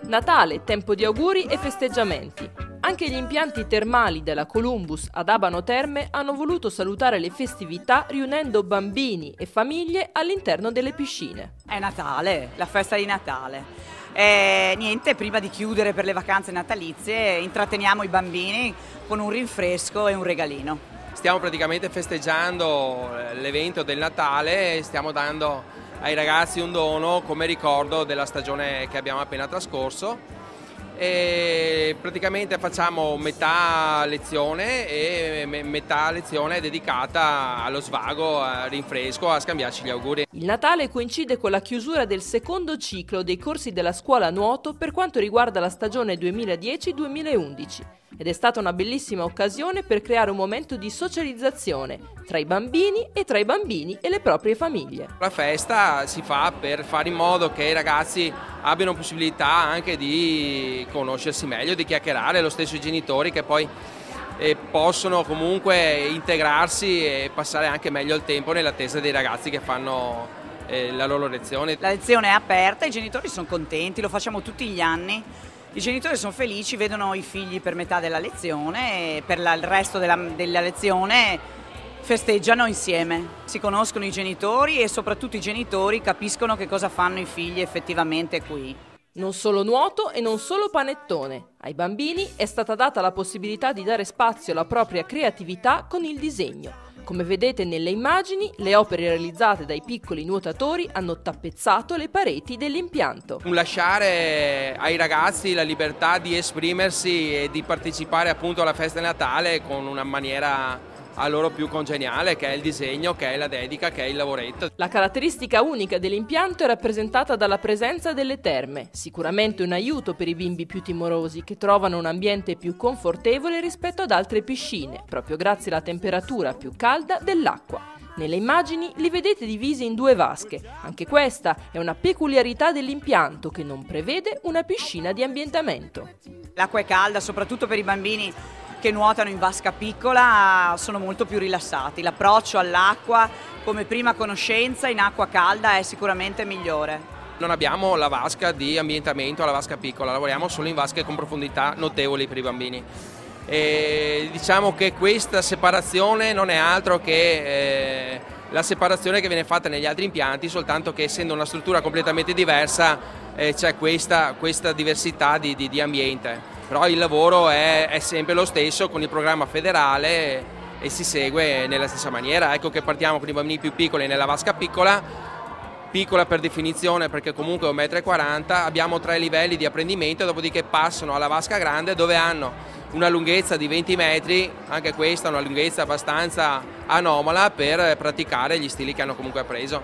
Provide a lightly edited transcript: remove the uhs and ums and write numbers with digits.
Natale, tempo di auguri e festeggiamenti. Anche gli impianti termali della Columbus ad Abano Terme hanno voluto salutare le festività riunendo bambini e famiglie all'interno delle piscine. È Natale, la festa di Natale. Niente, prima di chiudere per le vacanze natalizie intratteniamo i bambini con un rinfresco e un regalino. Stiamo praticamente festeggiando l'evento del Natale e stiamo dando ai ragazzi un dono come ricordo della stagione che abbiamo appena trascorso. E praticamente facciamo metà lezione e metà lezione dedicata allo svago, al rinfresco, a scambiarci gli auguri. Il Natale coincide con la chiusura del secondo ciclo dei corsi della scuola nuoto per quanto riguarda la stagione 2010-2011 ed è stata una bellissima occasione per creare un momento di socializzazione tra i bambini e le proprie famiglie. La festa si fa per fare in modo che i ragazzi abbiano possibilità anche di conoscersi meglio, di chiacchierare, lo stesso i genitori che poi possono comunque integrarsi e passare anche meglio il tempo nell'attesa dei ragazzi che fanno la loro lezione. La lezione è aperta, i genitori sono contenti, lo facciamo tutti gli anni. I genitori sono felici, vedono i figli per metà della lezione e per il resto della lezione festeggiano insieme. Si conoscono i genitori e soprattutto i genitori capiscono che cosa fanno i figli effettivamente qui. Non solo nuoto e non solo panettone. Ai bambini è stata data la possibilità di dare spazio alla propria creatività con il disegno. Come vedete nelle immagini, le opere realizzate dai piccoli nuotatori hanno tappezzato le pareti dell'impianto. Lasciare ai ragazzi la libertà di esprimersi e di partecipare appunto alla festa di Natale con una maniera a loro più congeniale, che è il disegno, che è la dedica, che è il lavoretto. La caratteristica unica dell'impianto è rappresentata dalla presenza delle terme, sicuramente un aiuto per i bimbi più timorosi che trovano un ambiente più confortevole rispetto ad altre piscine, proprio grazie alla temperatura più calda dell'acqua. Nelle immagini li vedete divisi in due vasche, anche questa è una peculiarità dell'impianto che non prevede una piscina di ambientamento. L'acqua è calda, soprattutto per i bambini che nuotano in vasca piccola sono molto più rilassati. L'approccio all'acqua come prima conoscenza in acqua calda è sicuramente migliore. Non abbiamo la vasca di ambientamento alla vasca piccola, lavoriamo solo in vasche con profondità notevoli per i bambini. E diciamo che questa separazione non è altro che la separazione che viene fatta negli altri impianti, soltanto che essendo una struttura completamente diversa c'è questa diversità di ambiente. Però il lavoro è sempre lo stesso con il programma federale e si segue nella stessa maniera. Ecco che partiamo con i bambini più piccoli nella vasca piccola per definizione perché comunque è 1,40 m, abbiamo 3 livelli di apprendimento, dopodiché passano alla vasca grande dove hanno una lunghezza di 20 metri, anche questa è una lunghezza abbastanza anomala per praticare gli stili che hanno comunque appreso.